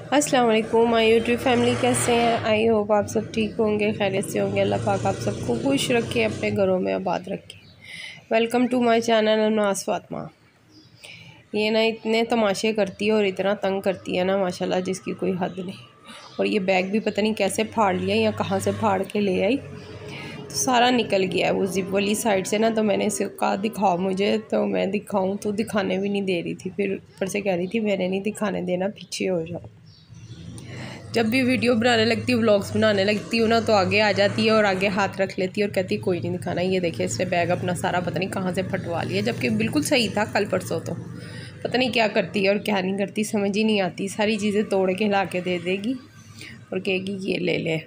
अस्सलाम वालेकुम my YouTube family, कैसे हैं? आई होप आप सब ठीक होंगे, खैरियत से होंगे। अल्लाह पाक आप सबको खुश रखे, अपने घरों में आबाद रखे। Welcome to my channel Anwas Fatima. ये ना इतने तमाशे करती है और इतना तंग करती है ना माशाल्लाह, जिसकी कोई हद नहीं। और ये बैग भी पता नहीं कैसे फाड़ लिया या कहाँ से फाड़ के ले आई, तो सारा निकल गया है वो जिप वाली साइड से ना। तो मैंने इसे कहा दिखाओ मुझे, तो मैं दिखाऊं तो दिखाने भी नहीं दे रही थी। फिर ऊपर से कह रही थी मैंने नहीं दिखाने देना, पीछे हो जाओ। जब भी वीडियो बनाने लगती हूँ, व्लॉग्स बनाने लगती हूँ ना, तो आगे आ जाती है और आगे हाथ रख लेती है और कहती है कोई नहीं दिखाना। ये देखिए इसने बैग अपना सारा पता नहीं कहाँ से फटवा लिया, जबकि बिल्कुल सही था कल परसों। तो पता नहीं क्या करती है और क्या नहीं करती, समझ ही नहीं आती। सारी चीज़ें तोड़ के ला के दे देगी और कहेगी ये ले ले,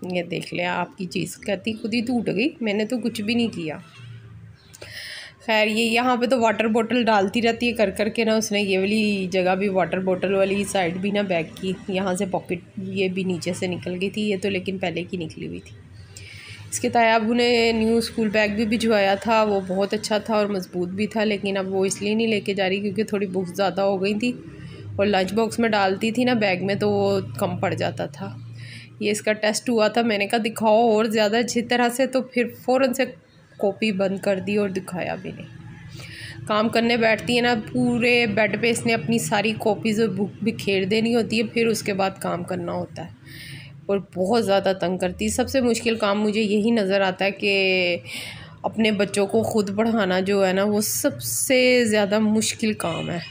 ये देख ले आपकी चीज़। कहती खुद ही टूट गई, मैंने तो कुछ भी नहीं किया। खैर ये यहाँ पे तो वाटर बोतल डालती रहती है कर कर के ना। उसने ये वाली जगह भी, वाटर बोतल वाली साइड भी ना बैग की, यहाँ से पॉकेट ये भी नीचे से निकल गई थी। ये तो लेकिन पहले की निकली हुई थी। इसके तायाबू ने न्यू स्कूल बैग भी भिजवाया था, वो बहुत अच्छा था और मज़बूत भी था। लेकिन अब वो इसलिए नहीं लेके जा रही क्योंकि थोड़ी भूख ज़्यादा हो गई थी और लंच बॉक्स में डालती थी ना बैग में, तो वो कम पड़ जाता था। ये इसका टेस्ट हुआ था, मैंने कहा दिखाओ और ज़्यादा अच्छी तरह से, तो फिर फ़ौरन से कॉपी बंद कर दी और दिखाया भी नहीं। काम करने बैठती है ना, पूरे बेड पे इसने अपनी सारी कॉपीज़ और बुक बिखेर देनी होती है, फिर उसके बाद काम करना होता है। और बहुत ज़्यादा तंग करती है। सबसे मुश्किल काम मुझे यही नज़र आता है कि अपने बच्चों को ख़ुद पढ़ाना जो है ना, वो सबसे ज़्यादा मुश्किल काम है।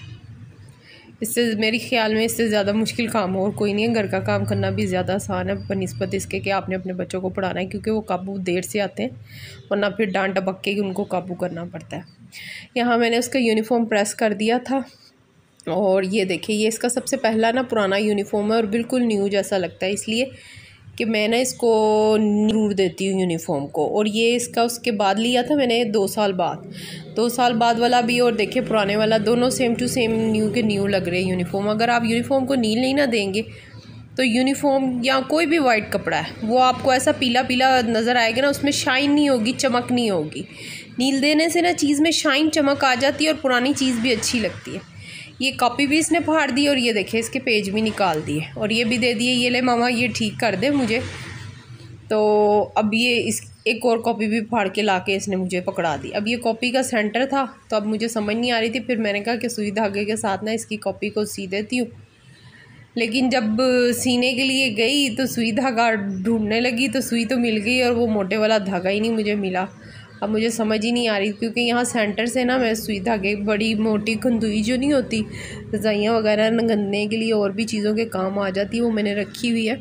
इससे मेरे ख्याल में इससे ज़्यादा मुश्किल काम और कोई नहीं है। घर का काम करना भी ज़्यादा आसान है बनिस्बत इसके कि आपने अपने बच्चों को पढ़ाना है, क्योंकि वो काबू देर से आते हैं, वरना फिर डांट टपक के उनको काबू करना पड़ता है। यहाँ मैंने उसका यूनिफॉर्म प्रेस कर दिया था और ये देखिए ये इसका सबसे पहला ना पुराना यूनिफॉर्म है और बिल्कुल न्यू जैसा लगता है, इसलिए कि मैं ना इसको ज़रूर देती हूँ यूनिफॉर्म को। और ये इसका उसके बाद लिया था मैंने 2 साल बाद, 2 साल बाद वाला भी और देखिए पुराने वाला, दोनों सेम टू सेम न्यू के न्यू लग रहे हैं यूनिफॉर्म। अगर आप यूनिफॉर्म को नील नहीं ना देंगे तो यूनिफॉर्म या कोई भी वाइट कपड़ा है वो आपको ऐसा पीला पीला नज़र आएगा ना, उसमें शाइन नहीं होगी, चमक नहीं होगी। नील देने से ना चीज़ में शाइन चमक आ जाती है और पुरानी चीज़ भी अच्छी लगती है। ये कॉपी भी इसने फाड़ दी और ये देखिए इसके पेज भी निकाल दिए और ये भी दे दिए, ये ले मामा ये ठीक कर दे मुझे। तो अब ये इस एक और कॉपी भी फाड़ के ला के इसने मुझे पकड़ा दी। अब ये कॉपी का सेंटर था तो अब मुझे समझ नहीं आ रही थी, फिर मैंने कहा कि सुई धागे के साथ ना इसकी कॉपी को सी देती हूँ। लेकिन जब सीने के लिए गई तो सुई धागा ढूंढने लगी तो सुई तो मिल गई और वो मोटे वाला धागा ही नहीं मुझे मिला। अब मुझे समझ ही नहीं आ रही, क्योंकि यहाँ सेंटर से ना मैं सुई धागे, बड़ी मोटी खंदुई जो नहीं होती रज़ाइयाँ वगैरह गंदने के लिए और भी चीज़ों के काम आ जाती है, वो मैंने रखी हुई है।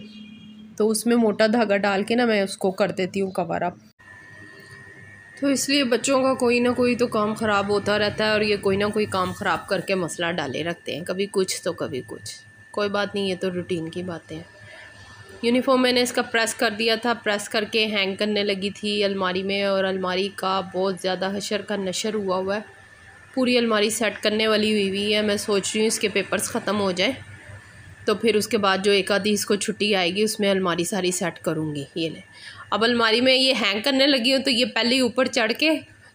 तो उसमें मोटा धागा डाल के ना मैं उसको कर देती हूँ कवर अप। तो इसलिए बच्चों का कोई ना कोई तो काम ख़राब होता रहता है और ये कोई ना कोई काम ख़राब करके मसला डाले रखते हैं, कभी कुछ तो कभी कुछ। कोई बात नहीं, ये तो रूटीन की बातें हैं। यूनिफॉर्म मैंने इसका प्रेस कर दिया था, प्रेस करके हैंग करने लगी थी अलमारी में, और अलमारी का बहुत ज़्यादा हशर का नशर हुआ है। पूरी अलमारी सेट करने वाली हुई है। मैं सोच रही हूँ इसके पेपर्स ख़त्म हो जाए तो फिर उसके बाद जो एक आधी इसको छुट्टी आएगी उसमें अलमारी सारी सेट करूँगी। ये ले, अब अलमारी में ये हैंग करने लगी हूँ तो ये पहले ही ऊपर चढ़ के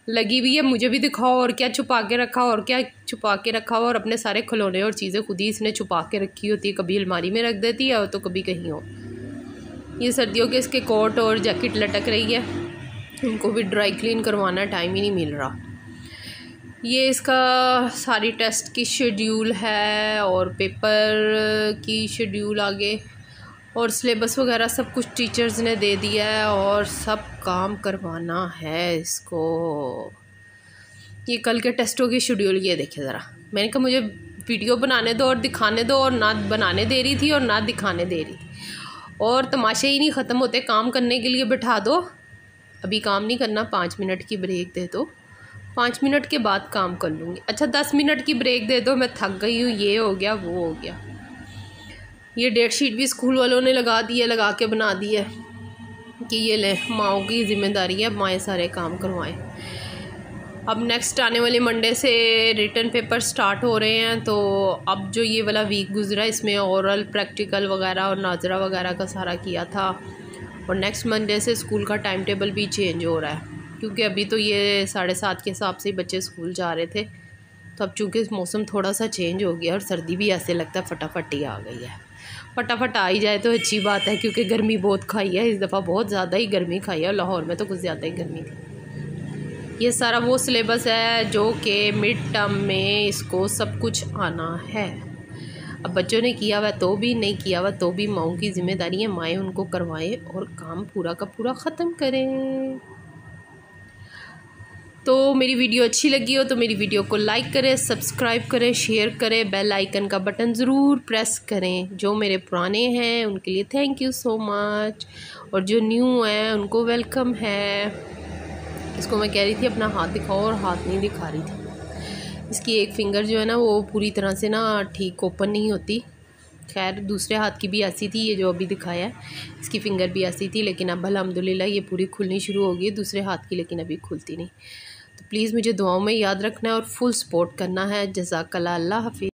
लगी हुई है, मुझे भी दिखाओ और क्या छुपा के रखा और क्या छुपा के रखा हो। और अपने सारे खिलौने और चीज़ें खुद ही इसने छुपा के रखी होती है, कभी अलमारी में रख देती है तो कभी कहीं हो। ये सर्दियों के इसके कोट और जैकेट लटक रही है, इनको भी ड्राई क्लीन करवाना, टाइम ही नहीं मिल रहा। ये इसका सारी टेस्ट की शेड्यूल है और पेपर की शेड्यूल आगे, और सिलेबस वगैरह सब कुछ टीचर्स ने दे दिया है और सब काम करवाना है इसको। ये कल के टेस्टों की शेड्यूल ये देखे ज़रा। मैंने कहा मुझे वीडियो बनाने दो और दिखाने दो, और ना बनाने दे रही थी और ना दिखाने दे रही थी, और तमाशे ही नहीं ख़त्म होते। काम करने के लिए बिठा दो, अभी काम नहीं करना, 5 मिनट की ब्रेक दे दो, 5 मिनट के बाद काम कर लूँगी। अच्छा 10 मिनट की ब्रेक दे दो, मैं थक गई हूँ, ये हो गया वो हो गया। ये डेट शीट भी स्कूल वालों ने लगा दी है, लगा के बना दी है कि ये ले माओ की ज़िम्मेदारी है, माएँ सारे काम करवाएं। अब नेक्स्ट आने वाले मंडे से रिटन पेपर स्टार्ट हो रहे हैं, तो अब जो ये वाला वीक गुजरा इसमें ओरल, प्रैक्टिकल वगैरह और नाजरा वगैरह का सारा किया था। और नेक्स्ट मंडे से स्कूल का टाइम टेबल भी चेंज हो रहा है, क्योंकि अभी तो ये 7:30 के हिसाब से बच्चे स्कूल जा रहे थे, तो अब चूँकि मौसम थोड़ा सा चेंज हो गया और सर्दी भी ऐसे लगता है फटाफट ही आ गई है। फटाफट आ ही जाए तो अच्छी बात है, क्योंकि गर्मी बहुत खाई है इस दफ़ा, बहुत ज़्यादा ही गर्मी खाई है। लाहौर में तो कुछ ज़्यादा ही गर्मी थी। ये सारा वो सिलेबस है जो कि मिड टर्म में इसको सब कुछ आना है। अब बच्चों ने किया हुआ तो भी, नहीं किया हुआ तो भी, माओं की ज़िम्मेदारी है, माएँ उनको करवाएं और काम पूरा का पूरा ख़त्म करें। तो मेरी वीडियो अच्छी लगी हो तो मेरी वीडियो को लाइक करें, सब्सक्राइब करें, शेयर करें, बेल आइकन का बटन ज़रूर प्रेस करें। जो मेरे पुराने हैं उनके लिए थैंक यू सो मच, और जो न्यू हैं उनको वेलकम है। इसको मैं कह रही थी अपना हाथ दिखाओ और हाथ नहीं दिखा रही थी। इसकी एक फ़िंगर जो है ना वो पूरी तरह से ना ठीक ओपन नहीं होती। खैर दूसरे हाथ की भी ऐसी थी, ये जो अभी दिखाया है इसकी फ़िंगर भी ऐसी थी, लेकिन अब अल्हम्दुलिल्लाह ये पूरी खुलनी शुरू हो गई है दूसरे हाथ की, लेकिन अभी खुलती नहीं। तो प्लीज़ मुझे दुआओं में याद रखना है और फुल सपोर्ट करना है। जज़ाकल्लाह, अल्लाह हाफ़िज़।